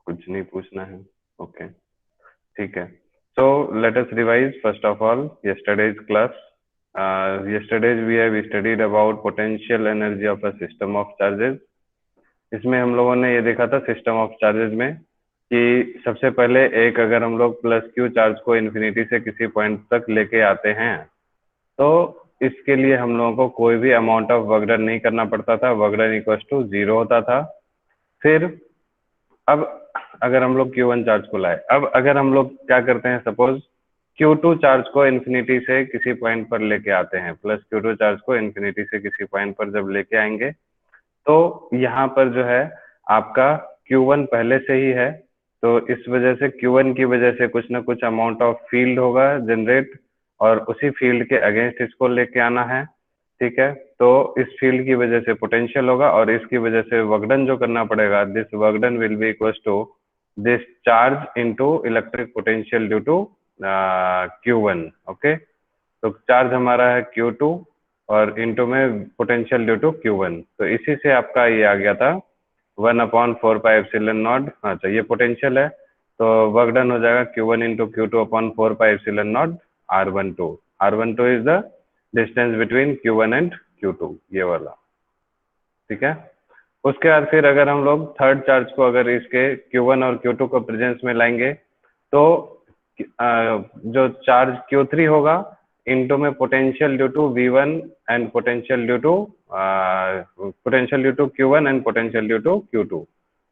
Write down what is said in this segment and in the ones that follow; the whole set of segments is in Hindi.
कुछ नहीं पूछना है। ओके, ठीक है। So let us revise first of all yesterday's class. Yesterday's we have studied about potential energy of a system of charges. इसमें हम लोगों ने ये देखा था सिस्टम ऑफ चार्जेस में कि सबसे पहले एक अगर हम लोग प्लस क्यू चार्ज को इन्फिनिटी से किसी पॉइंट तक लेके आते हैं तो इसके लिए हम लोगों को कोई भी अमाउंट ऑफ वर्क डन नहीं करना पड़ता था, work done equal to zero होता था। फिर अब अगर हम लोग Q1 चार्ज को लाए, अब अगर हम लोग क्या करते हैं, सपोज Q2 चार्ज को इन्फिनिटी से किसी पॉइंट पर लेके आते हैं, प्लस Q2 चार्ज को इन्फिनिटी से किसी पॉइंट पर जब लेके आएंगे तो यहाँ पर जो है आपका Q1 पहले से ही है, तो इस वजह से Q1 की वजह से कुछ ना कुछ अमाउंट ऑफ फील्ड होगा जनरेट, और उसी फील्ड के अगेंस्ट इसको लेके आना है। ठीक है, तो इस फील्ड की वजह से पोटेंशियल होगा और इसकी वजह से वर्कडन जो करना पड़ेगा, this work done will be equal to this charge into electric potential due to Q1। Okay, तो चार्ज हमारा है Q2 और इनटू में पोटेंशियल ड्यू टू Q1, तो इसी से आपका ये आ गया था 1/4πε0। अच्छा, ये पोटेंशियल है तो वर्क डन हो जाएगा Q1 into Q2/4πε0 R12। R12 is the distance between Q1 and Q2, ये वाला। ठीक है, उसके बाद फिर अगर हम लोग थर्ड चार्ज को अगर इसके Q1 और Q2 को प्रेजेंस में लाएंगे तो जो चार्ज Q3 होगा इनटू में potential due to V1 and potential due to Q1 and potential due to Q2।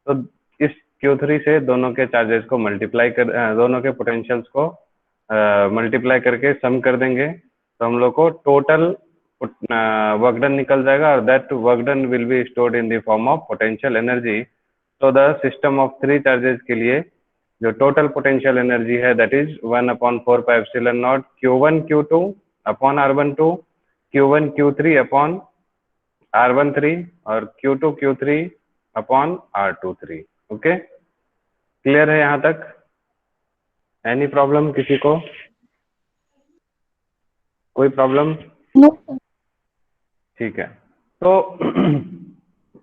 तो इस Q3 से दोनों के चार्जेस को मल्टीप्लाई कर दोनों के पोटेंशियल्स को मल्टीप्लाई करके सम कर देंगे तो हम लोग को टोटल वर्क डन निकल जाएगा, और that work done will be stored in the form of potential energy. तो the system of three charges के लिए जो टोटल पोटेंशियल एनर्जी है that is 1/4πε0 Q1 Q2 upon R12, Q1 Q3 upon R13 और Q2 Q3 upon R23। Okay, clear है यहाँ तक? एनी प्रॉब्लम किसी को? कोई प्रॉब्लम? नो। ठीक है, तो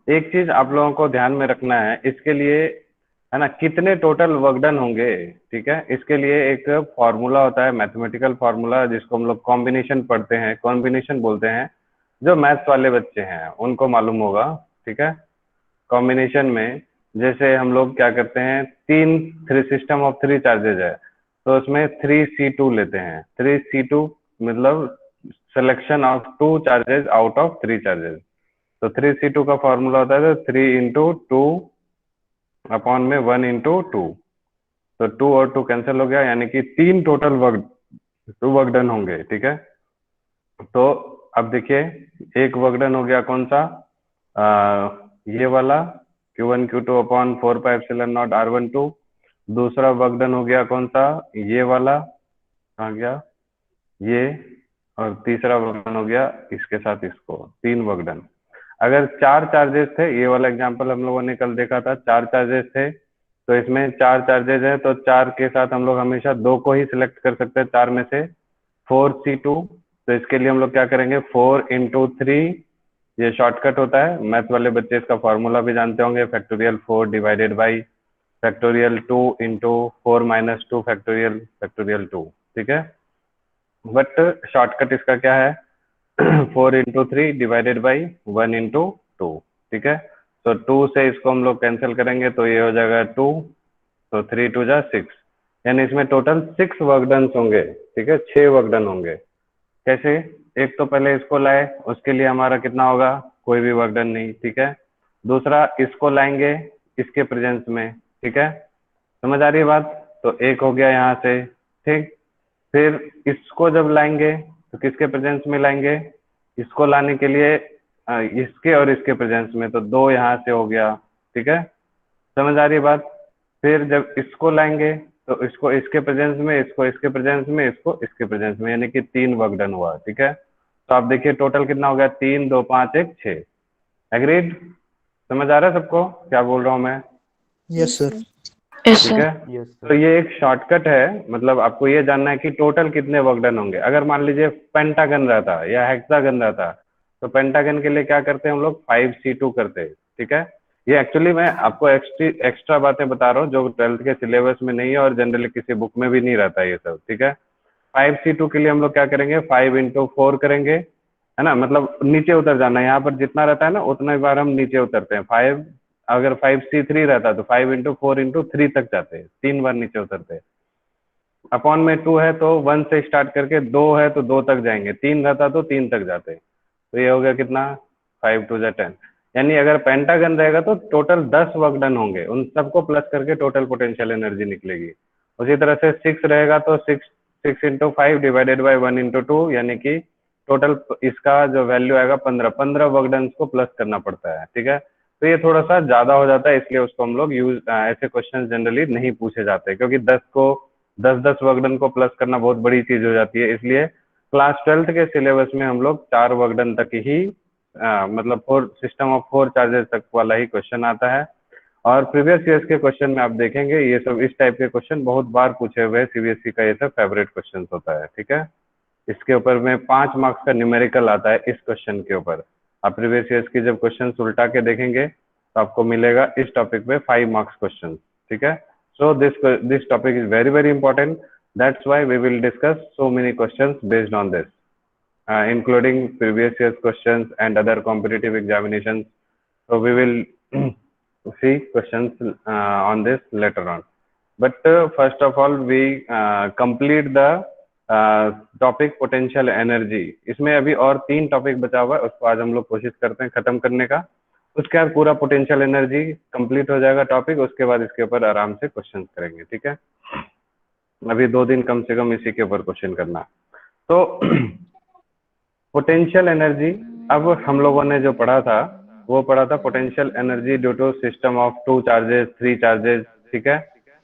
एक चीज आप लोगों को ध्यान में रखना है इसके लिए, है ना, कितने टोटल वर्क डन होंगे। ठीक है, इसके लिए एक फॉर्मूला होता है, मैथमेटिकल फॉर्मूला, जिसको हम लोग कॉम्बिनेशन पढ़ते हैं, कॉम्बिनेशन बोलते हैं। जो मैथ्स वाले बच्चे हैं उनको मालूम होगा। ठीक है, कॉम्बिनेशन में जैसे हम लोग क्या करते हैं, तीन three system of three charges है तो उसमें 3C2 लेते हैं। 3C2 मतलब selection of two charges out of three charges. तो 3C2 का फॉर्मूला होता है 3 × 2 अपॉन में 1 × 2, तो 2 और 2 कैंसिल हो गया, यानी कि तीन टोटल वर्क डन होंगे। ठीक है, तो अब देखिए एक वर्क डन हो गया कौन सा, ये वाला Q1 Q2 अपॉन 4πε0 R12। दूसरा वर्क डन हो गया कौन सा, ये वाला, कहाँ गया ये, और तीसरा वर्क डन हो गया इसके साथ इसको, तीन वर्क डन। अगर चार चार्जेस थे, ये वाला एग्जांपल हम लोगों ने कल देखा था, चार चार्जेस थे तो इसमें चार चार्जेस है तो चार के साथ हम लोग हमेशा दो को ही सिलेक्ट कर सकते हैं चार में से। 4C2, तो इसके लिए हम लोग क्या करेंगे, 4 × 3, ये शॉर्टकट होता है, मैथ वाले बच्चे इसका फॉर्मूला भी जानते होंगे, factorial 4 divided by factorial 2 × 4 - 2 factorial factorial 2। ठीक है, बट शॉर्टकट इसका क्या है, 4 × 3 डिवाइडेड बाई 1 × 2। ठीक है, तो 2 से इसको हम लोग कैंसिल करेंगे तो ये हो जाएगा 2, तो 3 × 2 = 6, यानी इसमें टोटल 6 वर्क डन होंगे। ठीक है, 6 वर्क डन होंगे। कैसे, एक तो पहले इसको लाए, उसके लिए हमारा कितना होगा, कोई भी वर्क डन नहीं। ठीक है, दूसरा इसको लाएंगे इसके प्रेजेंस में। ठीक है, समझ आ रही है बात? तो एक हो गया यहाँ से। ठीक, फिर इसको जब लाएंगे तो किसके प्रेजेंस में लाएंगे, इसको लाने के लिए इसके और इसके प्रेजेंस में, तो दो यहाँ से हो गया। ठीक है, समझ आ रही है बात? फिर जब इसको लाएंगे तो इसको इसके प्रेजेंस में, इसको इसके प्रेजेंस में, इसको इसके प्रेजेंस में, यानी कि तीन वर्क डन हुआ। ठीक है, तो आप देखिए टोटल कितना हो गया, 3 2 5 1 6। एग्रीड? समझ आ रहा है सबको क्या बोल रहा हूँ मैं? Yes sir. यस ठीक सर। है, तो ये एक शॉर्टकट है, मतलब आपको ये जानना है कि टोटल कितने वर्क डन होंगे। अगर मान लीजिए पेंटागन रहता या हेक्सागन रहता, तो पेंटागन के लिए क्या करते हैं हम लोग, 5C2 करते हैं। ठीक है, ये एक्चुअली मैं आपको एक्स्ट्रा बातें बता रहा हूँ जो 12th के सिलेबस में नहीं है और जनरली किसी बुक में भी नहीं रहता है ये सब, ठीक है। 5C2 के लिए हम लोग क्या करेंगे, 5 × 4 करेंगे, है ना, मतलब नीचे उतर जाना है, यहाँ पर जितना रहता है ना उतना ही बार हम नीचे उतरते हैं। 5, अगर 5C3 रहता तो 5 × 4 × 3 तक जाते हैं, 3 बार नीचे उतरते हैं। अपॉन में 2 है तो 1 से स्टार्ट करके 2 है तो 2 तक जाएंगे, 3 रहता तो 3 तक जाते। तो ये हो गया कितना, 5 × 2 = 10। यानी अगर पेंटागन रहेगा तो टोटल 10 वर्क डन होंगे, उन सबको प्लस करके टोटल पोटेंशियल एनर्जी निकलेगी। उसी तरह से 6 रहेगा तो 6 × 5 ÷ 1 × 2, यानी कि टोटल इसका जो वैल्यू आएगा 15 वर्क डन को प्लस करना पड़ता है, ठीक है। तो ये थोड़ा सा ज्यादा हो जाता है, इसलिए उसको हम लोग ऐसे क्वेश्चन जनरली नहीं पूछे जाते, क्योंकि 10 वर्क डन को प्लस करना बहुत बड़ी चीज हो जाती है। इसलिए क्लास 12th के सिलेबस में हम लोग 4 वर्क डन तक ही मतलब 4 सिस्टम ऑफ 4 चार्जेस तक वाला ही क्वेश्चन आता है। और प्रीवियस ईयर्स के क्वेश्चन में आप देखेंगे ये सब इस टाइप के क्वेश्चन बहुत बार पूछे हुए हैं, सीबीएसई का ये सब फेवरेट क्वेश्चन होता है, ठीक है। इसके ऊपर में 5 मार्क्स का न्यूमेरिकल आता है इस क्वेश्चन के ऊपर। आप प्रीवियस ईयर्स की जब क्वेश्चन उल्टा के देखेंगे तो आपको मिलेगा इस टॉपिक पे 5 मार्क्स क्वेश्चन, ठीक है। So this topic is very very important, that's why we will discuss so many questions based on this, including previous year's questions and other competitive examinations. So we will see questions on this later on. But first of all, we complete the topic potential energy. इसमें अभी और 3 टॉपिक बचा हुआ है, उसको आज हम लोग कोशिश करते हैं खत्म करने का। उसके बाद पूरा पोटेंशियल एनर्जी कंप्लीट हो जाएगा टॉपिक, उसके बाद इसके ऊपर आराम से क्वेश्चन करेंगे, ठीक है। अभी 2 दिन कम से कम इसी के ऊपर क्वेश्चन करना। तो पोटेंशियल एनर्जी, अब हम लोगों ने जो पढ़ा था वो पढ़ा था potential energy due to system of 2 charges 3 charges, ठीक है।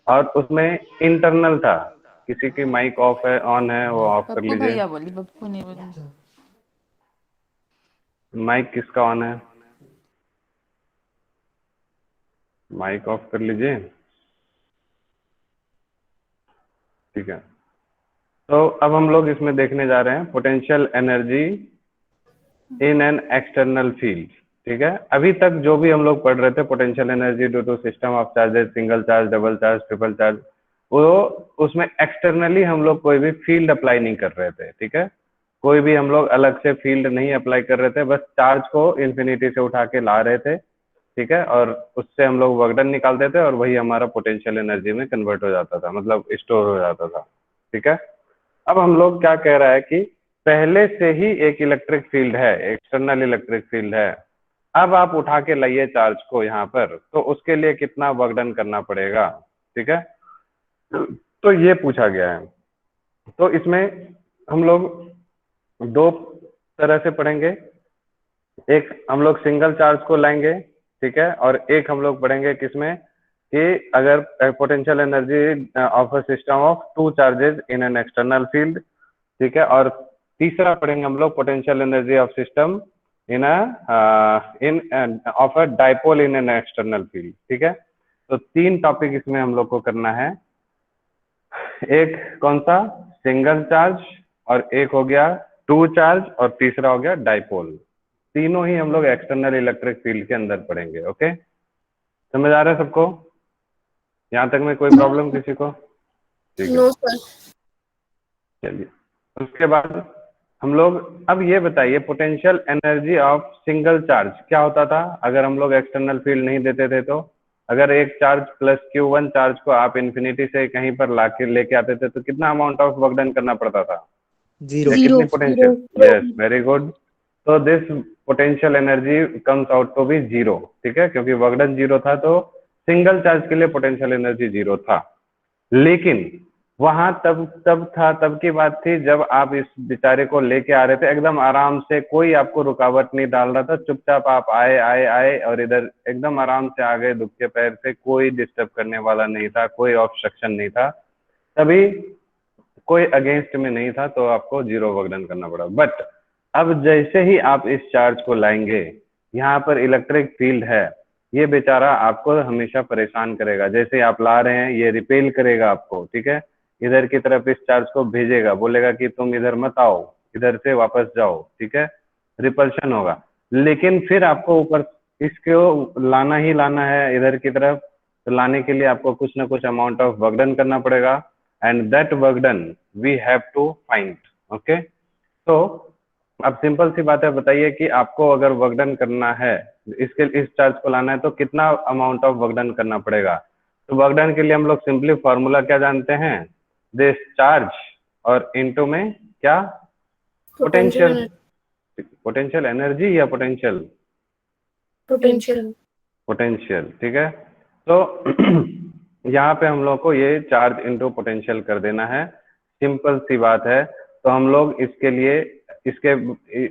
और उसमें इंटरनल था। किसी की माइक ऑफ है, ऑन है, वो ऑफ कर पप्पू लीजिए। भैया बोली, पप्पू नहीं बोली। माइक किसका ऑन है, माइक ऑफ कर लीजिए, ठीक है। तो अब हम लोग इसमें देखने जा रहे हैं potential energy in an external field, ठीक है। अभी तक जो भी हम लोग पढ़ रहे थे potential energy due to system of charges, single charge, double charge, triple charge, वो उसमें एक्सटर्नली हम लोग कोई भी फील्ड अप्लाई नहीं कर रहे थे, ठीक है। कोई भी हम लोग अलग से फील्ड नहीं अप्लाई कर रहे थे, बस चार्ज को इन्फिनिटी से उठा के ला रहे थे, ठीक है। और उससे हम लोग वर्क डन निकालते थे और वही हमारा पोटेंशियल एनर्जी में कन्वर्ट हो जाता था, मतलब स्टोर हो जाता था, ठीक है। अब हम लोग क्या कह रहा है कि पहले से ही एक इलेक्ट्रिक फील्ड है, एक्सटर्नल इलेक्ट्रिक फील्ड है, अब आप उठा के लाइए चार्ज को यहाँ पर, तो उसके लिए कितना वर्क डन करना पड़ेगा, ठीक है। तो ये पूछा गया है। तो इसमें हम लोग 2 तरह से पढ़ेंगे, एक हम लोग सिंगल चार्ज को लाएंगे, ठीक है, और एक हम लोग पढ़ेंगे किसमें कि अगर potential energy of a system of 2 charges in an external field, ठीक है। और तीसरा पढ़ेंगे हम लोग potential energy of system in of a dipole in an external field, ठीक है। तो 3 टॉपिक इसमें हम लोग को करना है। एक कौन सा, सिंगल चार्ज, और एक हो गया 2 चार्ज, और तीसरा हो गया डाइपोल। तीनों ही हम लोग एक्सटर्नल इलेक्ट्रिक फील्ड के अंदर पढ़ेंगे, ओके। समझ आ रहा है सबको, यहाँ तक में कोई प्रॉब्लम किसी को, ठीक है। No sir. चलिए, उसके बाद हम लोग अब ये बताइए potential energy of single charge क्या होता था अगर हम लोग एक्सटर्नल फील्ड नहीं देते थे। तो अगर एक चार्ज प्लस Q1 चार्ज को आप इन्फिनिटी से कहीं पर लाके लेके आते थे तो कितना अमाउंट ऑफ वर्क डन करना पड़ता था, जीरो। या कितनी पोटेंशियल, यस वेरी गुड। तो this potential energy comes out to be 0, ठीक है, क्योंकि वर्क डन 0 था तो सिंगल चार्ज के लिए पोटेंशियल एनर्जी 0 था। लेकिन वहां तब की बात थी जब आप इस बेचारे को लेके आ रहे थे एकदम आराम से, कोई आपको रुकावट नहीं डाल रहा था, चुपचाप आप आए आए आए और इधर एकदम आराम से आ गए, दुबके पैर से, कोई डिस्टर्ब करने वाला नहीं था, कोई ऑब्स्ट्रक्शन नहीं था, तभी कोई अगेंस्ट में नहीं था, तो आपको 0 वर्क डन करना पड़ा। बट अब जैसे ही आप इस चार्ज को लाएंगे, यहाँ पर इलेक्ट्रिक फील्ड है, ये बेचारा आपको हमेशा परेशान करेगा। जैसे आप ला रहे हैं ये रिपेल करेगा आपको, ठीक है, इधर की तरफ इस चार्ज को भेजेगा, बोलेगा कि तुम इधर मत आओ, इधर से वापस जाओ, ठीक है, रिपल्शन होगा। लेकिन फिर आपको ऊपर इसको लाना ही लाना है इधर की तरफ, तो लाने के लिए आपको कुछ ना कुछ अमाउंट ऑफ वर्क डन करना पड़ेगा, and that work done we have to find. Okay, तो अब सिंपल सी बात है, बताइए कि आपको अगर वर्क डन करना है, इसके इस चार्ज को लाना है, तो कितना अमाउंट ऑफ वर्क डन करना पड़ेगा। तो वर्क डन के लिए हम लोग सिंपली फॉर्मूला क्या जानते हैं, दिस चार्ज और इनटू में क्या, पोटेंशियल। पोटेंशियल पोटेंशियल एनर्जी या पोटेंशियल, पोटेंशियल पोटेंशियल, ठीक है। तो यहाँ पे हम लोग को ये चार्ज इनटू पोटेंशियल कर देना है, सिंपल सी बात है। तो हम लोग इसके लिए इसके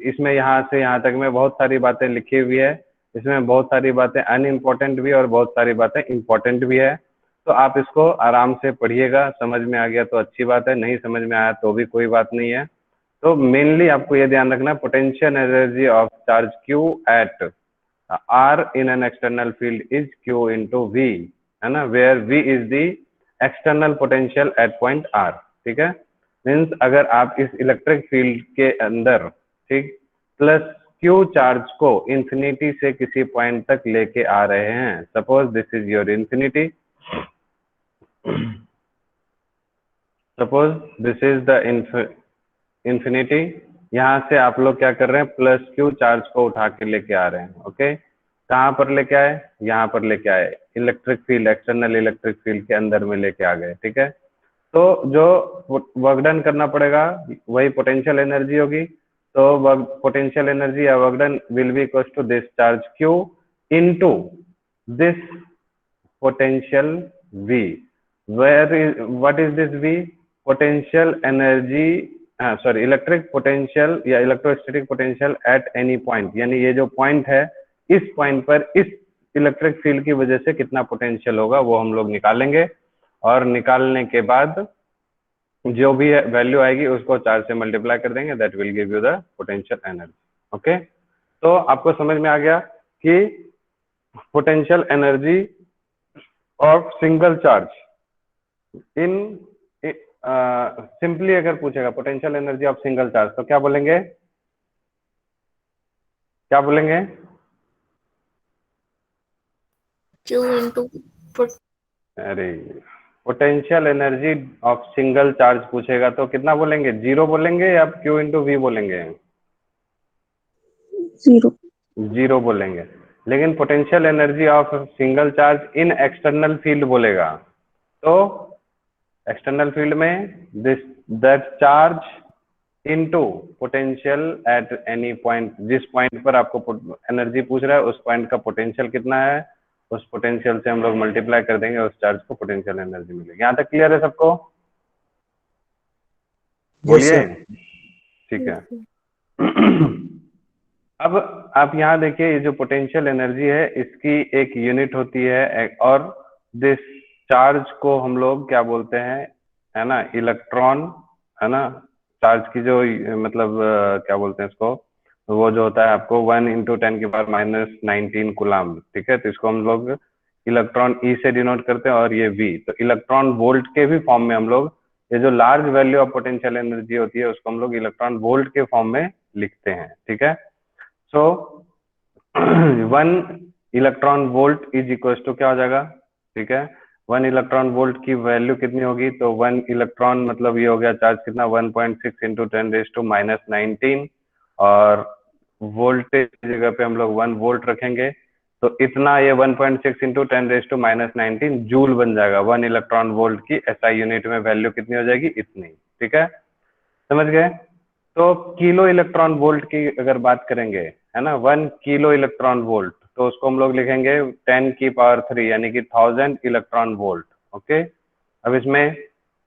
इसमें यहाँ से यहाँ तक में बहुत सारी बातें लिखी हुई है, इसमें बहुत सारी बातें अनइम्पोर्टेंट भी है और बहुत सारी बातें इंपॉर्टेंट भी है। तो आप इसको आराम से पढ़िएगा, समझ में आ गया तो अच्छी बात है, नहीं समझ में आया तो भी कोई बात नहीं है। तो मेनली आपको ये ध्यान रखना है, potential energy of charge Q at R in an external field is Q into V, है ना, where V is the external potential at point R, ठीक है। मीन्स अगर आप इस इलेक्ट्रिक फील्ड के अंदर, ठीक, प्लस Q चार्ज को इंफिनिटी से किसी पॉइंट तक लेके आ रहे हैं, suppose this is your infinity, suppose this is the infinity, यहाँ से आप लोग क्या कर रहे हैं, प्लस Q चार्ज को उठा के लेके आ रहे हैं। ओके, कहाँ पर लेके आए, यहाँ पर लेके आए, electric field, external electric field के अंदर में लेके आ गए, ठीक है। तो जो वर्क डन करना पड़ेगा वही पोटेंशियल एनर्जी होगी। तो पोटेंशियल एनर्जी या work done will be equal to this charge Q into this potential V, where is what is this V, potential energy, sorry, electric potential या electrostatic potential at any point, यानी ये जो पॉइंट है, इस पॉइंट पर इस इलेक्ट्रिक फील्ड की वजह से कितना पोटेंशियल होगा वो हम लोग निकालेंगे, और निकालने के बाद जो भी वैल्यू आएगी उसको 4 से मल्टीप्लाई कर देंगे, that will give you the potential energy. Okay, तो आपको समझ में आ गया कि potential energy of single charge in, simply अगर पूछेगा potential energy of single charge तो क्या बोलेंगे, क्या बोलेंगे, Q into अरे potential energy of single charge पूछेगा तो कितना बोलेंगे, 0 बोलेंगे या Q इंटू वी बोलेंगे, 0 0 बोलेंगे। लेकिन potential energy of single charge in external field बोलेगा, तो एक्सटर्नल फील्ड में this that charge into potential at any point, जिस पॉइंट पर आपको एनर्जी पूछ रहा है उस पॉइंट का पोटेंशियल कितना है, उस पोटेंशियल से हम लोग मल्टीप्लाई कर देंगे, उस चार्ज को पोटेंशियल एनर्जी मिलेगी। यहाँ तक क्लियर है सबको, बोलिए, ठीक है। अब आप यहाँ देखिए, ये जो पोटेंशियल एनर्जी है इसकी एक यूनिट होती है, और दिस चार्ज को हम लोग क्या बोलते हैं, है ना, इलेक्ट्रॉन, है ना, चार्ज की जो मतलब क्या बोलते हैं इसको, वो जो होता है आपको 1 इंटू 10 की पावर माइनस 19 कूलम, ठीक है। तो इसको हम लोग इलेक्ट्रॉन ई से डिनोट करते हैं, और ये वी, तो इलेक्ट्रॉन वोल्ट के भी फॉर्म में हम लोग, ये जो large value of potential energy होती है उसको हम लोग इलेक्ट्रॉन वोल्ट के फॉर्म में लिखते हैं, ठीक है। So 1 electron volt is equal to क्या हो जाएगा, ठीक है, 1 इलेक्ट्रॉन वोल्ट की वैल्यू कितनी होगी, तो 1 इलेक्ट्रॉन मतलब ये हो गया चार्ज कितना, 1.6 इंटू 10⁻⁻⁹, और वोल्टेज की जगह पे हम लोग 1 वोल्ट रखेंगे, तो इतना ये 1.6 इंटू 10⁻⁹ जूल बन जाएगा। 1 इलेक्ट्रॉन वोल्ट की एसआई यूनिट में वैल्यू कितनी हो जाएगी, इतनी, ठीक है, समझ गए। तो किलो इलेक्ट्रॉन वोल्ट की अगर बात करेंगे, है ना, 1 किलो इलेक्ट्रॉन वोल्ट, तो उसको हम लोग लिखेंगे 10 की पावर 3, यानी कि 1000 इलेक्ट्रॉन वोल्ट। ओके, अब इसमें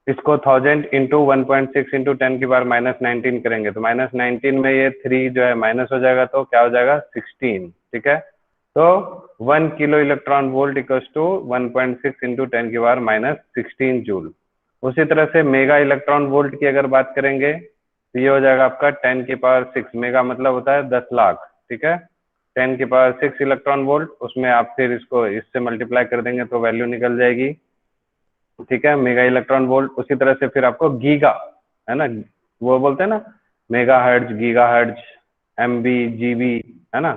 इसको 1000 इंटू 1.6 इंटू 10 की पावर -19 करेंगे, तो -19 में ये 3 जो है माइनस हो जाएगा, तो क्या हो जाएगा 16, ठीक है। तो 1 kilo electron volt equals to 1.6 into 10 की पावर -16 जूल। उसी तरह से मेगा इलेक्ट्रॉन वोल्ट की अगर बात करेंगे तो ये हो जाएगा आपका 10 की पावर 6, मेगा मतलब होता है 10 लाख, ठीक है, 10 की पावर 6 इलेक्ट्रॉन वोल्ट, उसमें आप फिर इसको इससे मल्टीप्लाई कर देंगे तो वैल्यू निकल जाएगी, ठीक है, मेगा इलेक्ट्रॉन वोल्ट। उसी तरह से फिर आपको गीगा, है ना, वो बोलते हैं ना, mega hertz, giga hertz, MB, GB, है ना,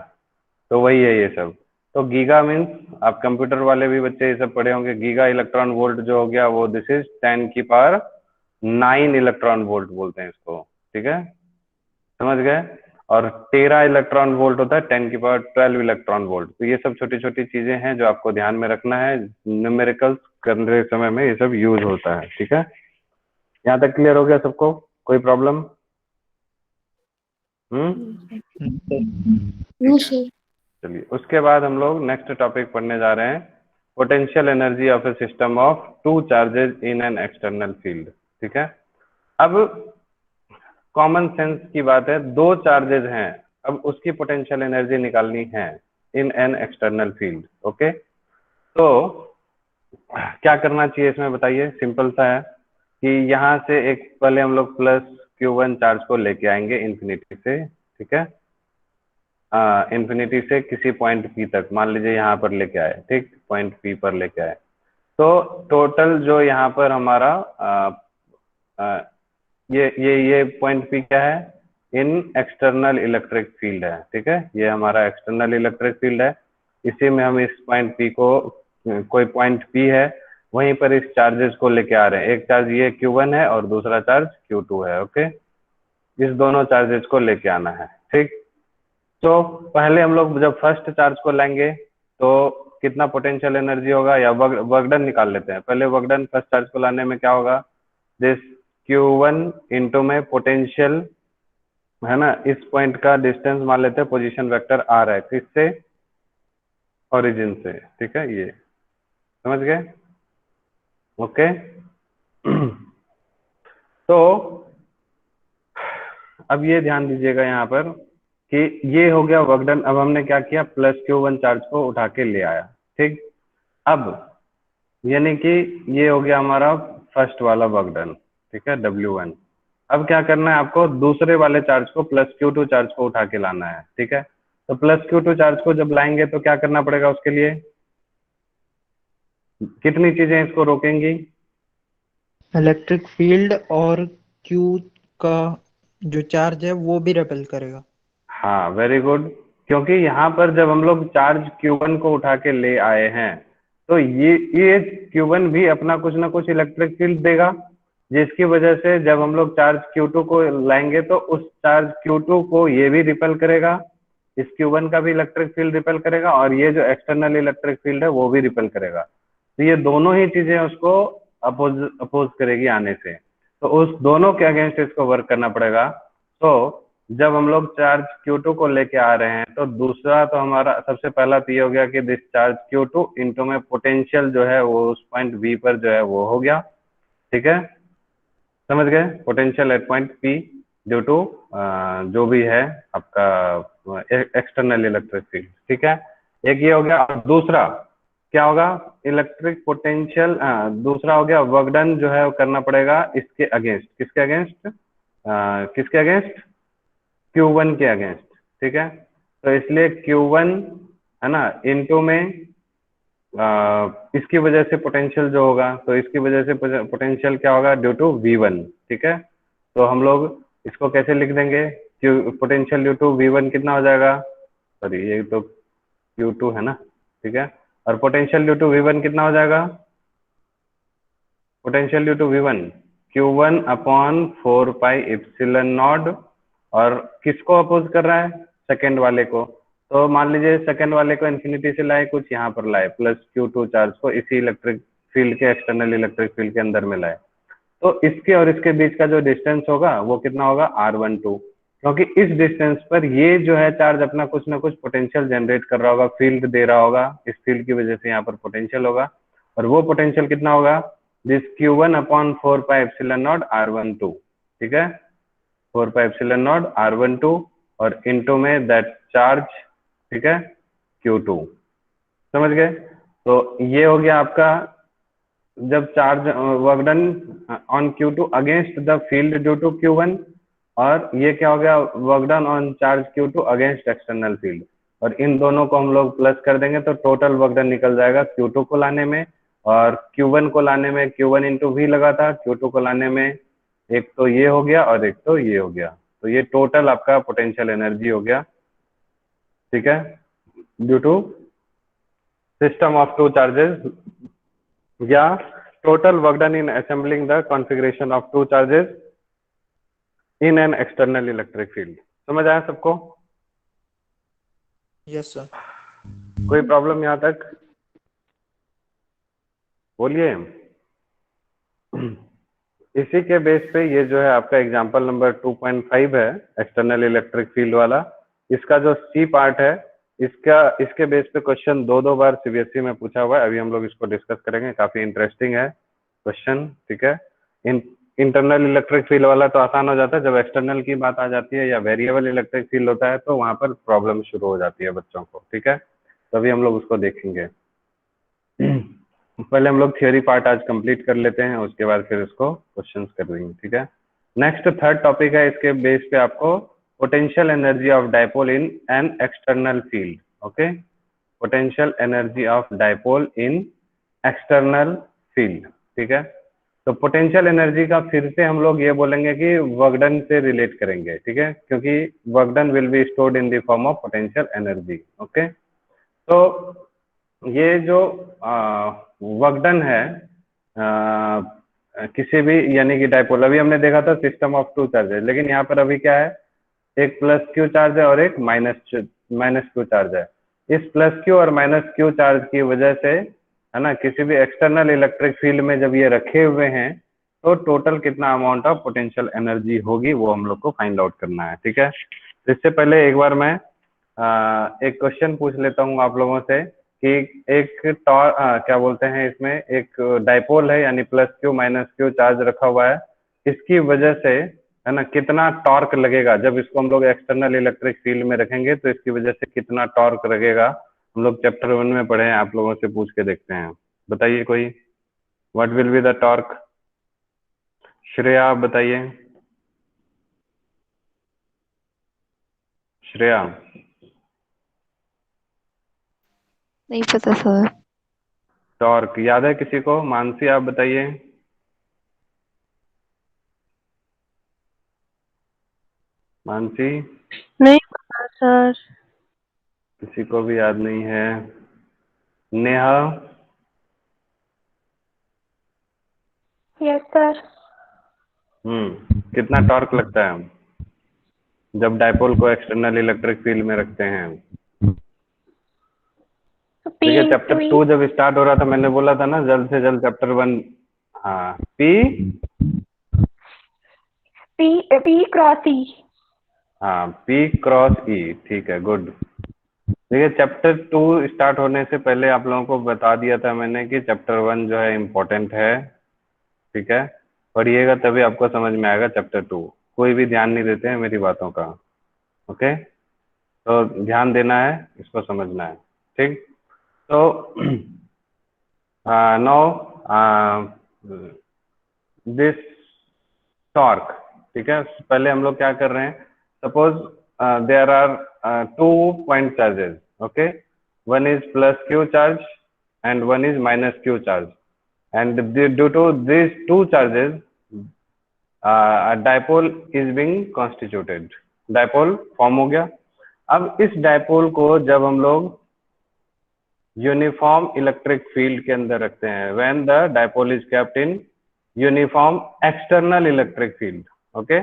तो वही है ये सब। तो गीगा मीन्स आप कंप्यूटर वाले भी बच्चे ये सब पढ़े होंगे, गीगा इलेक्ट्रॉन वोल्ट जो हो गया वो दिस इज 10⁹ इलेक्ट्रॉन वोल्ट बोलते हैं इसको, ठीक है, समझ गए। और 13 इलेक्ट्रॉन वोल्ट होता है 10⁻12 इलेक्ट्रॉन वोल्ट। तो ये सब छोटी छोटी चीजें हैं जो आपको ध्यान में रखना है, न्यूमेरिकल्स करने के समय में ये सब यूज होता है, ठीक है। यहाँ तक क्लियर हो गया सबको, कोई प्रॉब्लम? No sir. चलिए उसके बाद हम लोग नेक्स्ट टॉपिक पढ़ने जा रहे हैं, potential energy of A system of two charges in an external field, ठीक है। अब कॉमन सेंस की बात है, दो चार्जेस हैं, अब उसकी पोटेंशियल एनर्जी निकालनी है इन एन एक्सटर्नल फील्ड, ओके। तो क्या करना चाहिए इसमें बताइए, सिंपल सा है कि यहाँ से एक पहले हम लोग +Q1 चार्ज को लेके आएंगे इन्फिनिटी से, ठीक है, इन्फिनिटी से किसी पॉइंट P तक, मान लीजिए यहाँ पर लेके आए, ठीक, पॉइंट P पर लेके आए। तो टोटल जो यहाँ पर हमारा ये पॉइंट P क्या है, इन एक्सटर्नल इलेक्ट्रिक फील्ड है, ठीक है, ये हमारा एक्सटर्नल इलेक्ट्रिक फील्ड है। इसी में हम इस पॉइंट P को, कोई पॉइंट P है वहीं पर इस चार्जेस को लेके आ रहे हैं, एक चार्ज ये Q1 है और दूसरा चार्ज Q2 है, ओके। इस दोनों चार्जेस को लेके आना है, ठीक। तो पहले हम लोग जब फर्स्ट चार्ज को लाएंगे तो कितना पोटेंशियल एनर्जी होगा, या वर्क डन निकाल लेते हैं पहले। वर्क डन फर्स्ट चार्ज को लाने में क्या होगा, दिस Q1 इंटू में पोटेंशियल है ना, इस पॉइंट का डिस्टेंस मान लेते हैं, पोजीशन वेक्टर R है, किससे, ओरिजिन से, ठीक है, ये समझ गए, ओके। तो अब ये ध्यान दीजिएगा यहाँ पर कि ये हो गया वर्क डन। अब हमने क्या किया, +Q1 चार्ज को उठा के ले आया, ठीक। अब यानी कि ये हो गया हमारा फर्स्ट वाला वर्क डन, ठीक है, W1। अब क्या करना है आपको, दूसरे वाले चार्ज को +Q2 चार्ज को उठा के लाना है, ठीक है। तो +Q2 चार्ज को जब लाएंगे तो क्या करना पड़ेगा उसके लिए, कितनी चीजें इसको रोकेंगी, इलेक्ट्रिक फील्ड और क्यू का जो चार्ज है वो भी रेपेल करेगा। हाँ वेरी गुड, क्योंकि यहाँ पर जब हम लोग चार्ज Q1 को उठा के ले आए हैं तो ये Q1 भी अपना कुछ ना कुछ इलेक्ट्रिक फील्ड देगा, जिसकी वजह से जब हम लोग चार्ज Q2 को लाएंगे तो उस चार्ज Q2 को ये भी रिपेल करेगा, इस Q1 का भी इलेक्ट्रिक फील्ड रिपेल करेगा, और ये जो एक्सटर्नल इलेक्ट्रिक फील्ड है वो भी रिपेल करेगा। तो ये दोनों ही चीजें उसको अपोज करेगी आने से, तो उस दोनों के अगेंस्ट इसको वर्क करना पड़ेगा। तो जब हम लोग चार्ज Q2 को लेके आ रहे हैं तो दूसरा तो हमारा सबसे पहला तो ये हो गया कि दिस चार्ज Q2 इंटू में पोटेंशियल जो है वो उस पॉइंट B पर जो है वो हो गया, ठीक है, समझ गए, potential at point P due to जो भी है आपका एक्सटर्नल इलेक्ट्रिक फील्ड, ठीक है। एक ये हो गया, और दूसरा क्या होगा, इलेक्ट्रिक पोटेंशियल, दूसरा हो गया वर्क डन जो है वो करना पड़ेगा इसके अगेंस्ट, किसके अगेंस्ट, किसके अगेंस्ट, Q1 के अगेंस्ट, ठीक है। तो इसलिए Q1 है ना इनटू में इसकी वजह से पोटेंशियल जो होगा, तो इसकी वजह से पोटेंशियल क्या होगा, ड्यू टू V1, ठीक है। तो हम लोग इसको कैसे लिख देंगे, पोटेंशियल ड्यू टू V1 कितना हो जाएगा, सॉरी ये तो Q2 है ना, ठीक है, और पोटेंशियल ड्यू टू V1 कितना हो जाएगा, potential due to V1 Q1/4πε0, और किसको अपोज कर रहा है, सेकेंड वाले को। तो मान लीजिए सेकेंड वाले को इन्फिनिटी से लाए, कुछ यहाँ पर लाए +Q2 चार्ज को इसी इलेक्ट्रिक फील्ड के, एक्सटर्नल इलेक्ट्रिक फील्ड के अंदर में लाए, तो इसके और इसके बीच का जो डिस्टेंस होगा वो कितना होगा, R12, क्योंकि इस डिस्टेंस पर ये जो है चार्ज अपना कुछ ना कुछ पोटेंशियल जनरेट कर रहा होगा, फील्ड दे रहा होगा, इस फील्ड की वजह से यहाँ पर पोटेंशियल होगा, और वो पोटेंशियल कितना होगा, दिस Q1/4πε0 R12, ठीक है, 4πε0 R12 और इनटू में दैट चार्ज, ठीक है, Q2, समझ गए। तो ये हो गया आपका जब charge work done on Q2 against the field due to Q1, और ये क्या हो गया, work done on charge Q2 against external field, और इन दोनों को हम लोग प्लस कर देंगे तो टोटल वर्क डन निकल जाएगा Q2 को लाने में, और Q1 को लाने में Q1 इंटू V लगा था, Q2 को लाने में एक तो ये हो गया और एक तो ये हो गया, तो ये टोटल आपका पोटेंशियल एनर्जी हो गया, ठीक है, due to system of two charges या total work done in assembling the configuration of two charges in an external electric field. समझ आया सबको? Yes sir. कोई प्रॉब्लम यहाँ तक? बोलिए। इसी के बेस पे ये जो है आपका एग्जांपल नंबर 2.5 है, एक्सटर्नल इलेक्ट्रिक फील्ड वाला। इसका जो सी पार्ट है, इसके बेस पे क्वेश्चन दो बार सीबीएसई में पूछा हुआ है। अभी हम लोग इसको डिस्कस करेंगे, काफी इंटरेस्टिंग है क्वेश्चन, ठीक है। इंटरनल इलेक्ट्रिक फील्ड वाला तो आसान हो जाता है, जब एक्सटर्नल की बात आ जाती है या वेरिएबल इलेक्ट्रिक फील्ड होता है तो वहां पर प्रॉब्लम शुरू हो जाती है बच्चों को, ठीक है। तभी हम लोग उसको देखेंगे। पहले हम लोग थियोरी पार्ट आज कंप्लीट कर लेते हैं, उसके बाद फिर उसको क्वेश्चंस कर देंगे, ठीक है। नेक्स्ट थर्ड टॉपिक है, इसके बेस पे आपको potential energy of dipole in an external field. Okay, potential energy of dipole in external field, ठीक है। तो पोटेंशियल एनर्जी का फिर से हम लोग ये बोलेंगे कि वर्क डन से रिलेट करेंगे, ठीक है, क्योंकि work done will be stored in the form of potential energy. Okay, तो ये जो वर्क डन है किसी भी यानी कि डायपोल, अभी हमने देखा था सिस्टम ऑफ टू चार्जेस, लेकिन यहाँ पर अभी क्या है, एक प्लस क्यू चार्ज है और एक माइनस क्यू चार्ज है। इस प्लस क्यू और माइनस क्यू चार्ज की वजह से, है ना, किसी भी एक्सटर्नल इलेक्ट्रिक फील्ड में जब ये रखे हुए हैं तो टोटल कितना अमाउंट ऑफ पोटेंशियल एनर्जी होगी वो हम लोग को फाइंड आउट करना है, ठीक है। इससे पहले एक बार मैं एक क्वेश्चन पूछ लेता हूँ आप लोगों से कि एक क्या बोलते हैं, इसमें एक डायपोल है यानी plus Q minus Q charge रखा हुआ है, इसकी वजह से, है ना, कितना टॉर्क लगेगा जब इसको हम लोग एक्सटर्नल इलेक्ट्रिक फील्ड में रखेंगे, तो इसकी वजह से कितना टॉर्क लगेगा, हम लोग चैप्टर 1 में पढ़े हैं, आप लोगों से पूछ के देखते हैं। बताइए कोई, what will be the torque? Shreya आप बताइए। श्रेया नहीं पता सर। टॉर्क याद है किसी को? मानसी आप बताइए। मानसी नहीं पता सर। किसी को भी याद नहीं है। Neha yes sir. कितना टॉर्क लगता है जब डायपोल को एक्सटर्नल इलेक्ट्रिक फील्ड में रखते हैं? देखिए चैप्टर 2 जब स्टार्ट हो रहा था मैंने बोला था ना जल्द से जल्द चैप्टर 1। हाँ, पी क्रॉस ई। हाँ, पी क्रॉस ई, ठीक है, गुड। देखिए चैप्टर 2 स्टार्ट होने से पहले आप लोगों को बता दिया था मैंने कि चैप्टर 1 जो है इम्पोर्टेंट है, ठीक है। पढ़िएगा तभी आपको समझ में आएगा चैप्टर 2। कोई भी ध्यान नहीं देते हैं मेरी बातों का, ओके। तो ध्यान देना है, इसको समझना है, ठीक। तो नो दिस टॉर्क, ठीक है। पहले हम लोग क्या कर रहे हैं, suppose there are 2 point charges, okay, one is plus Q charge and one is minus Q charge, and due to these two charges a dipole is being constituted। Dipole form हो गया। अब इस डायपोल को जब हम लोग यूनिफॉर्म इलेक्ट्रिक फील्ड के अंदर रखते हैं, when the dipole is kept in uniform external electric field, okay,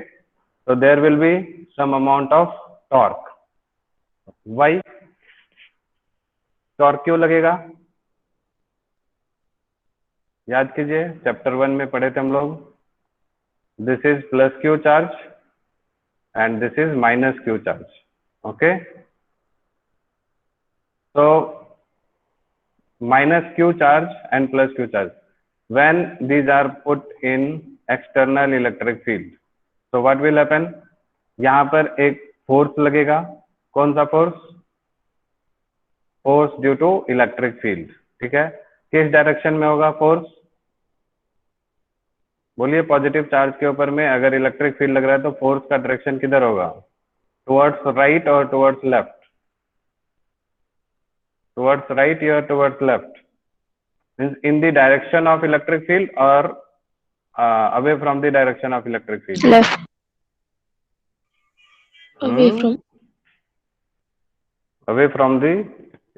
so there will be some amount of torque। why torque क्यों लगेगा? याद कीजिए चैप्टर 1 में पढ़े थे हम लोग, this is plus Q charge and this is minus Q charge, okay. so minus q charge and plus q charge, when these are put in external electric field, so what will happen, यहाँ पर एक फोर्स लगेगा। कौन सा force? Force due to electric field, ठीक है। किस डायरेक्शन में होगा फोर्स? बोलिए, पॉजिटिव चार्ज के ऊपर में अगर इलेक्ट्रिक फील्ड लग रहा है तो फोर्स का डायरेक्शन किधर होगा? टुवर्ड्स राइट और टुवर्ड्स लेफ्ट? टुवर्ड्स राइट या towards left? Means in the direction of electric field और away from the direction of electric field? Left. Away from. Away from the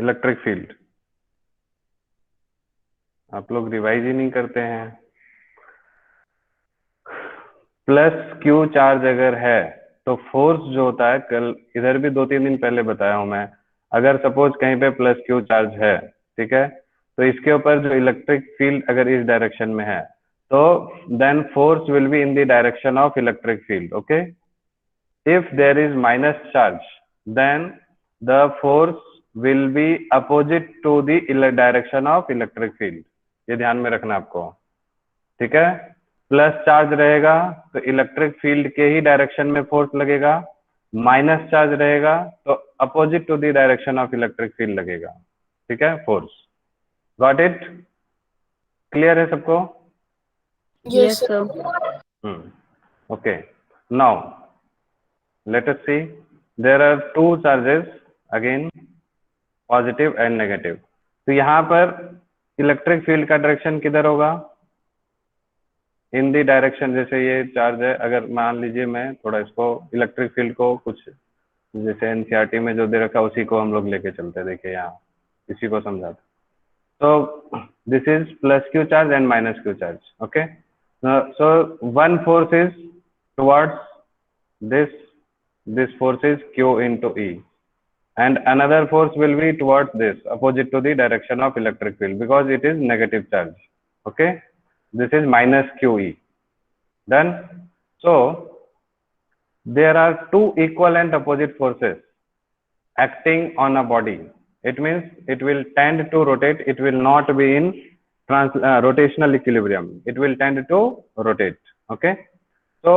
electric field. आप लोग रिवाइज ही नहीं करते हैं। प्लस क्यू चार्ज अगर है तो फोर्स जो होता है, कल इधर भी 2-3 दिन पहले बताया हूं मैं, अगर सपोज कहीं पे प्लस क्यू चार्ज है, ठीक है, तो इसके ऊपर जो इलेक्ट्रिक फील्ड अगर इस डायरेक्शन में है, तो then force will be in the direction of electric field. Okay, if there is minus charge, then the force will be opposite to the direction of electric field। ये ध्यान में रखना आपको, ठीक है। प्लस चार्ज रहेगा तो इलेक्ट्रिक फील्ड के ही डायरेक्शन में फोर्स लगेगा, माइनस चार्ज रहेगा तो opposite to the direction of electric field लगेगा, ठीक है, फोर्स। Got it? क्लियर है सबको? Yes, sir. Okay, now let us see, there are two charges again, positive and negative. तो यहाँ पर इलेक्ट्रिक फील्ड का डायरेक्शन किधर होगा? इन दी डायरेक्शन। जैसे ये चार्ज है, अगर मान लीजिए मैं थोड़ा इसको इलेक्ट्रिक फील्ड को कुछ जैसे एनसीईआरटी में जो दे रखा उसी को हम लोग लेके चलते हैं। देखिए यहाँ इसी को समझाते, तो this is plus Q charge and minus Q charge. Okay, so one force is towards this force is q into E, and another force will be towards this, opposite to the direction of electric field, because it is negative charge. Okay, this is minus QE. Done. So there are two equal and opposite forces acting on a body. It means it will tend to rotate, it will not be in rotational equilibrium, it will tend to rotate. Okay, so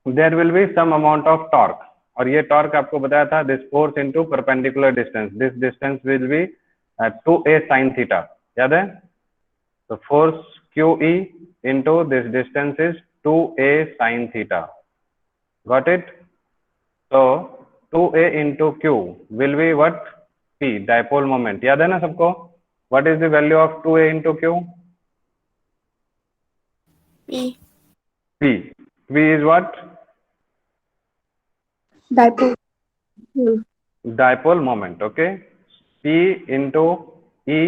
there will be some amount of torque, और ये टॉर्क आपको बताया था, this force into perpendicular distance, this distance will be 2a sin theta, याद है? तो force QE into this distance is 2a sin theta. Got it? तो 2a into Q will be what? P, dipole moment. याद है ना सबको? What is the value of 2a into Q? P is what? Dipole. Dipole moment. Okay, P into E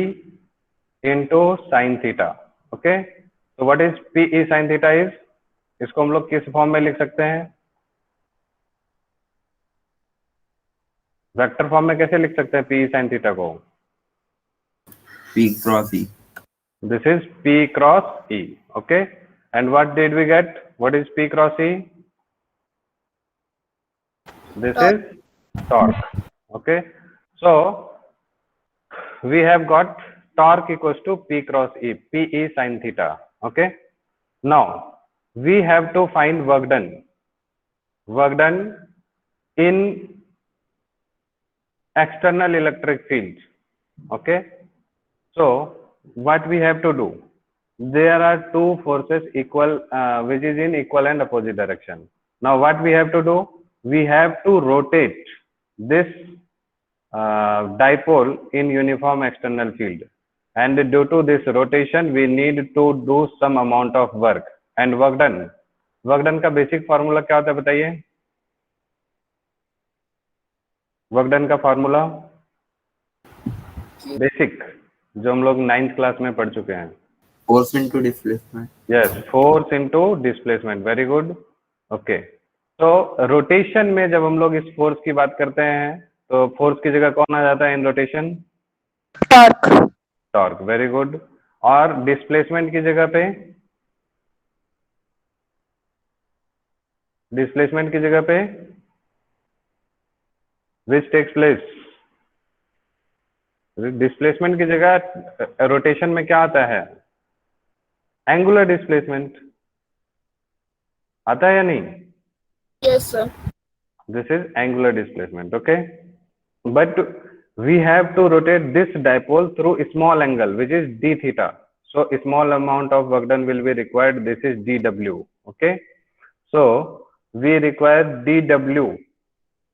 into sin theta. Okay, so what is PE sin theta is? इसको हम लोग किस फॉर्म में लिख सकते हैं? वेक्टर फॉर्म में कैसे लिख सकते हैं PE sin theta को? P cross E. This is P cross E. Okay, and what did we get? What is P cross E? This is torque. Okay, so we have got torque equals to P cross E, PE sin theta. Okay, now we have to find work done in external electric field. Okay, so what we have to do, there are two forces equal, which is in equal and opposite direction. Now what we have to do, we have to rotate this dipole in uniform external field, and due to this rotation we need to do some amount of work, and work done का बेसिक फार्मूला क्या होता है बताइए? वर्क डन का फार्मूला बेसिक जो हम लोग 9th क्लास में पढ़ चुके हैं, Force into displacement. Yes, force into displacement. Very good. Okay, तो रोटेशन में जब हम लोग इस फोर्स की बात करते हैं तो फोर्स की जगह कौन आ जाता है इन rotation? Torque. Torque. Very good. और डिस्प्लेसमेंट की जगह पे? डिस्प्लेसमेंट की जगह पे विच टेक्स प्लेस? डिस्प्लेसमेंट की जगह रोटेशन में क्या आता है? एंगुलर डिस्प्लेसमेंट आता है या नहीं? Yes, sir. This is angular displacement. Okay, but we have to rotate this dipole through a small angle, which is d theta. So a small amount of work done will be required. This is dw. Okay, so we require dw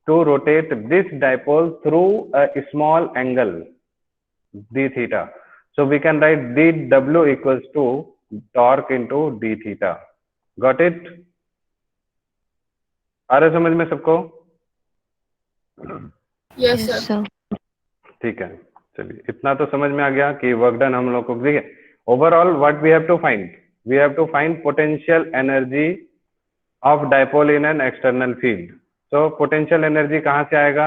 to rotate this dipole through a small angle d theta. So we can write dw equals to torque into d theta. Got it? आ रहा है समझ में सबको? Yes, sir. ठीक है, चलिए इतना तो समझ में आ गया कि वर्क डन हम लोग को, देखिए overall what we have to find? We have to find potential energy of dipole in an external field. So potential energy कहाँ से आएगा?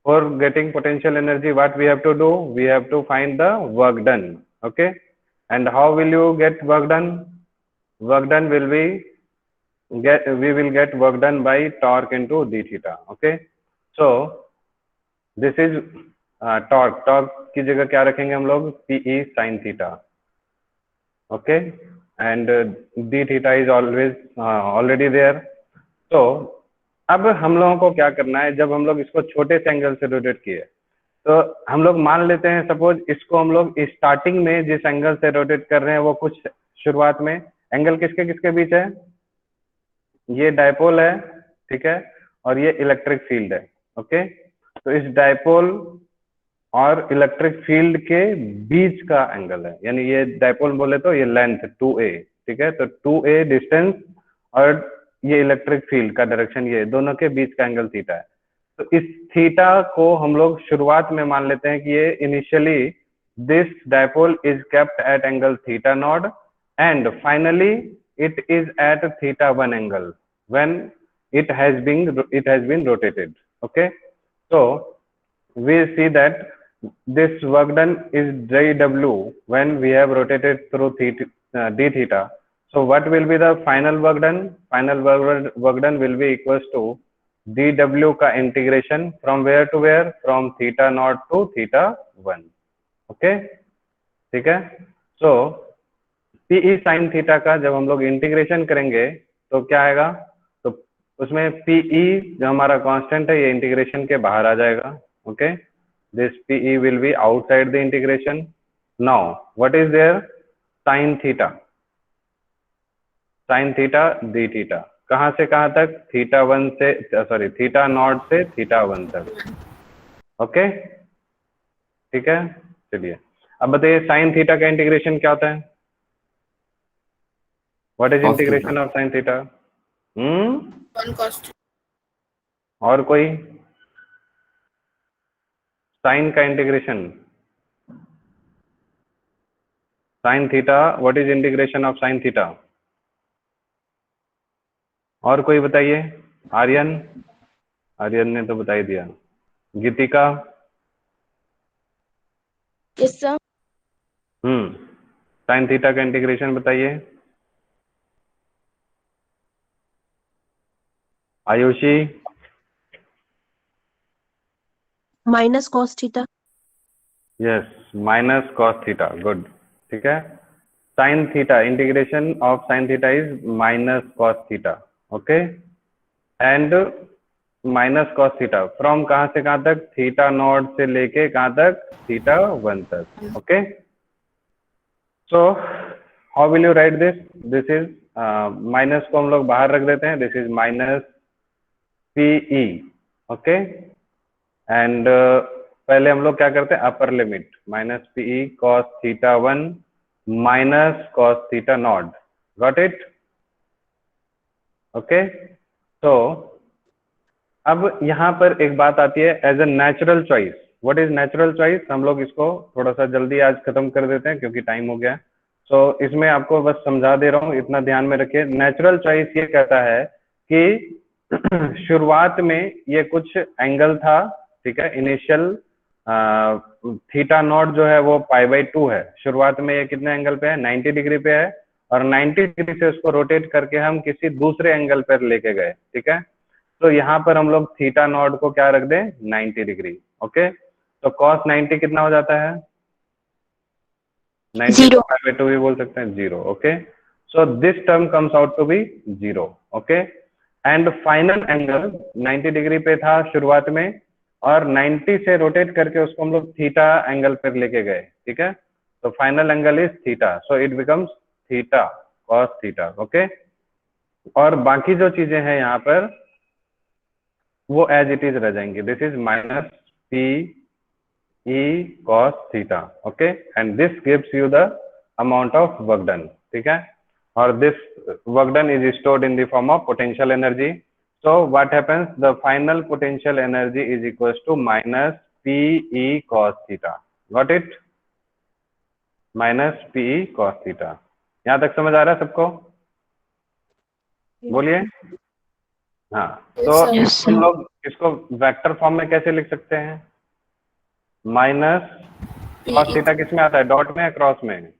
For getting potential energy, what we have to do? We have to find the work done. Okay, and how will you get work done? Work done will be we will get work done by torque into d theta. Okay, so this is torque. Torque की जगह क्या रखेंगे हम लोग? PE sin theta. Okay, and d theta is always already there. तो अब हम लोगों को क्या करना है? जब हम लोग इसको छोटे से एंगल से रोटेट किए, तो हम लोग मान लेते हैं सपोज इसको हम लोग स्टार्टिंग में जिस एंगल से रोटेट कर रहे हैं वो कुछ शुरुआत में एंगल किसके किसके बीच है? ये डायपोल है, ठीक है, और ये इलेक्ट्रिक फील्ड है. ओके, तो इस डायपोल और इलेक्ट्रिक फील्ड के बीच का एंगल है, यानी ये डायपोल बोले तो ये लेंथ 2a, ठीक है, तो 2a डिस्टेंस और ये इलेक्ट्रिक फील्ड का डायरेक्शन, ये दोनों के बीच का एंगल थीटा है. तो इस थीटा को हम लोग शुरुआत में मान लेते हैं कि ये initially this dipole is kept at angle theta not and finally it is at theta 1 angle when it has been rotated. Okay, so we see that this work done is dw when we have rotated through d theta. So what will be the final work done? Final work done will be equals to dw का integration from where to where? From theta naught to theta 1. Okay, ठीक है. So PE sin theta का जब हम लोग इंटीग्रेशन करेंगे तो क्या आएगा? तो उसमें PE जो हमारा कांस्टेंट है ये इंटीग्रेशन के बाहर आ जाएगा. Okay, this PE will be outside the integration. Now what is there? sin theta. sin theta d theta कहाँ से कहाँ तक? थीटा 1 से सॉरी थीटा नॉट से थीटा 1 तक. ओके, ठीक है. चलिए अब बताइए sin थीटा का इंटीग्रेशन क्या होता है? What is integration of sin theta? 1 cos और कोई? साइन का integration sine theta. What is integration of sine theta? और कोई बताइए? आर्यन ने तो बता ही दिया. गीतिका? Yes sir. साइन थीटा का इंटीग्रेशन बताइए. Ayushi? Minus cos theta. Yes, minus cos theta. Good, ठीक है. Sine theta integration of sine theta is minus cos theta. Okay, and minus cos theta from कहाँ से कहाँ तक? थीटा नॉट से लेके कहाँ तक? थीटा 1 तक. Okay, so how will you write this? This is minus को हम लोग बाहर रख देते हैं. This is minus PE. Okay, and पहले हम लोग क्या करते हैं? Upper limit minus PE cos theta 1 minus cos theta not. Got it? Okay, तो अब यहाँ पर एक बात आती है as a natural choice. What is natural choice? हम लोग इसको थोड़ा सा जल्दी आज खत्म कर देते हैं क्योंकि टाइम हो गया. सो इसमें आपको बस समझा दे रहा हूँ, इतना ध्यान में रखिए. नेचुरल चॉइस ये कहता है कि शुरुआत में ये कुछ एंगल था, ठीक है, इनिशियल थीटा नॉट जो है वो π/2 है. शुरुआत में ये कितने एंगल पे है? 90 डिग्री पे है, और 90 डिग्री से उसको रोटेट करके हम किसी दूसरे एंगल पर लेके गए. ठीक है, तो यहाँ पर हम लोग थीटा नॉट को क्या रख दें? 90 डिग्री. ओके, तो cos 90 कितना हो जाता है? 90 को π/2 भी बोल सकते हैं, 0. Okay, so this term comes out to be 0. Okay, and final angle 90 degree पे था शुरुआत में, और 90 से रोटेट करके उसको हम लोग थीटा एंगल पर लेके गए. ठीक है, तो final angle is theta, so it becomes theta cos theta. Okay, और बाकी जो चीजें हैं यहाँ पर वो एज इट इज रह जाएंगी. This is minus PE cos theta. Okay, and this gives you the amount of work done. ठीक है, और this work done is stored in the form of potential energy. So what happens? The final potential energy is equals to minus PE cos theta. Got it? Minus P cos theta. यहाँ तक समझ आ रहा है सबको? बोलिए। हाँ, तो Yes, हम लोग इसको वेक्टर फॉर्म में कैसे लिख सकते हैं? माइनस कॉस थीटा किस में आता है, डॉट में या क्रॉस में?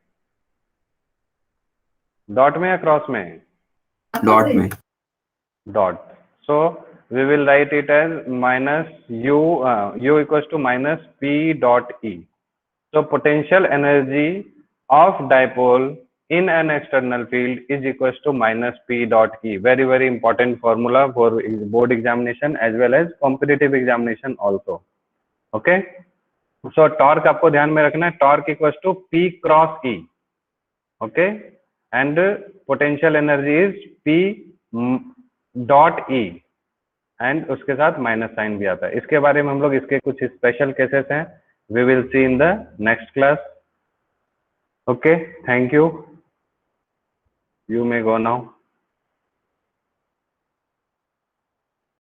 डॉट में या क्रॉस में? डॉट में। Dot. So we will write it as minus u equals to minus p dot e. So potential energy of dipole in an external field is equals to minus p dot e. Very very important formula for board examination as well as competitive examination also. Okay. So torque आपको ध्यान में रखना है, torque equals to p cross e. Okay. And potential energy is p dot e. And उसके साथ माइनस साइन भी आता है। इसके बारे में हम लोग इसके कुछ स्पेशल केसेस हैं, we will see in the next class. Okay, thank you, you may go now.